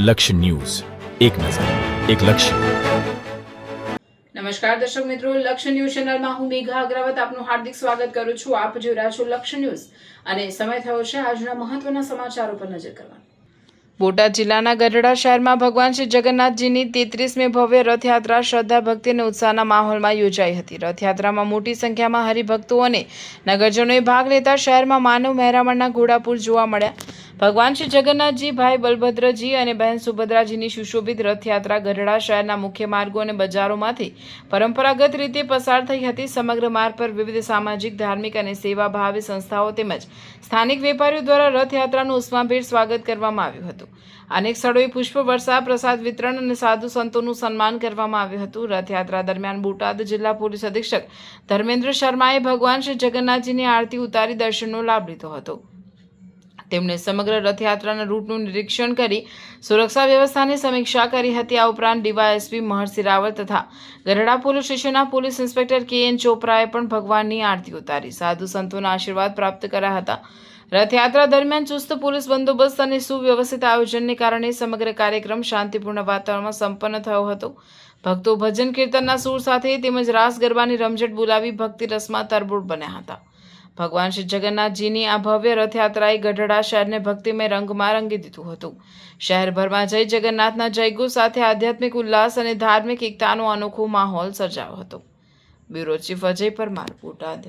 લક્ષ્ય ન્યૂઝ, એક નજર, એક લક્ષ્ય. નમસ્કાર દર્શક મિત્રો, લક્ષ્ય ન્યૂઝ ચેનલમાં હું મેઘા અગ્રવત આપનું હાર્દિક સ્વાગત કરું છું. આપ જોઈ રહ્યા છો લક્ષ્ય ન્યૂઝ અને સમય થયો છે આજના મહત્વના સમાચારો પર નજર કરવાનો. બોટાદ જિલ્લાના ગઢડા શહેરમાં ભગવાન શ્રી જગન્નાથજીની 33મી ભવ્ય રથયાત્રા શ્રદ્ધા ભક્તિ અને ઉત્સાહના માહોલમાં યોજાઈ હતી. રથયાત્રામાં મોટી સંખ્યામાં હરિભક્તો અને નગરજનોએ ભાગ લેતા શહેરમાં માનવ મહેરામણના ઘોડાપુર જોવા મળ્યા. ભગવાન શ્રી જગન્નાથજી, ભાઈ બલભદ્રજી અને બહેન સુભદ્રાજીની સુશોભિત રથયાત્રા ગઢડા શહેરના મુખ્ય માર્ગો અને બજારોમાંથી પરંપરાગત રીતે પસાર થઈ હતી. સમગ્ર માર્ગ પર વિવિધ સામાજિક, ધાર્મિક અને સેવાભાવી સંસ્થાઓ તેમજ સ્થાનિક વેપારીઓ દ્વારા રથયાત્રાનું ઉષ્માભેર સ્વાગત કરવામાં આવ્યું હતું. અનેક સ્થળોએ પુષ્પવર્ષા, પ્રસાદ વિતરણ અને સાધુ સંતોનું સન્માન કરવામાં આવ્યું હતું. રથયાત્રા દરમિયાન બોટાદ જિલ્લા પોલીસ અધિક્ષક ધર્મેન્દ્ર શર્માએ ભગવાન શ્રી જગન્નાથજીની આરતી ઉતારી દર્શનનો લાભ લીધો હતો. તેમણે સમગ્ર રથયાત્રાના રૂટનું નિરીક્ષણ કરી સુરક્ષા વ્યવસ્થાની સમીક્ષા કરી હતી. આ ઉપરાંત ડીવાયએસપી મહર્ષિ રાવલ તથા ગઢડા પોલીસ સ્ટેશનના પોલીસ ઇન્સ્પેક્ટર KN ચોપરાએ પણ ભગવાનની આરતી ઉતારી સાધુ સંતોના આશીર્વાદ પ્રાપ્ત કર્યા હતા. રથયાત્રા દરમિયાન ચુસ્ત પોલીસ બંદોબસ્ત અને સુવ્યવસ્થિત આયોજનને કારણે સમગ્ર કાર્યક્રમ શાંતિપૂર્ણ વાતાવરણમાં સંપન્ન થયો હતો. ભક્તો ભજન કીર્તનના સૂર સાથે તેમજ રાસ ગરબાની રમઝટ બોલાવી ભક્તિ રસમાં તરબોળ બન્યા હતા. ભગવાન શ્રી જગન્નાથજીની આ ભવ્ય રથયાત્રાએ ગઢડા શહેરને ભક્તિમય રંગમાં રંગી દીધું હતું. શહેરભરમાં જય જગન્નાથના જયઘોષ સાથે આધ્યાત્મિક ઉલ્લાસ અને ધાર્મિક એકતાનો અનોખો માહોલ સર્જાયો હતો. Bureau chief Ajay Parmar, Botad.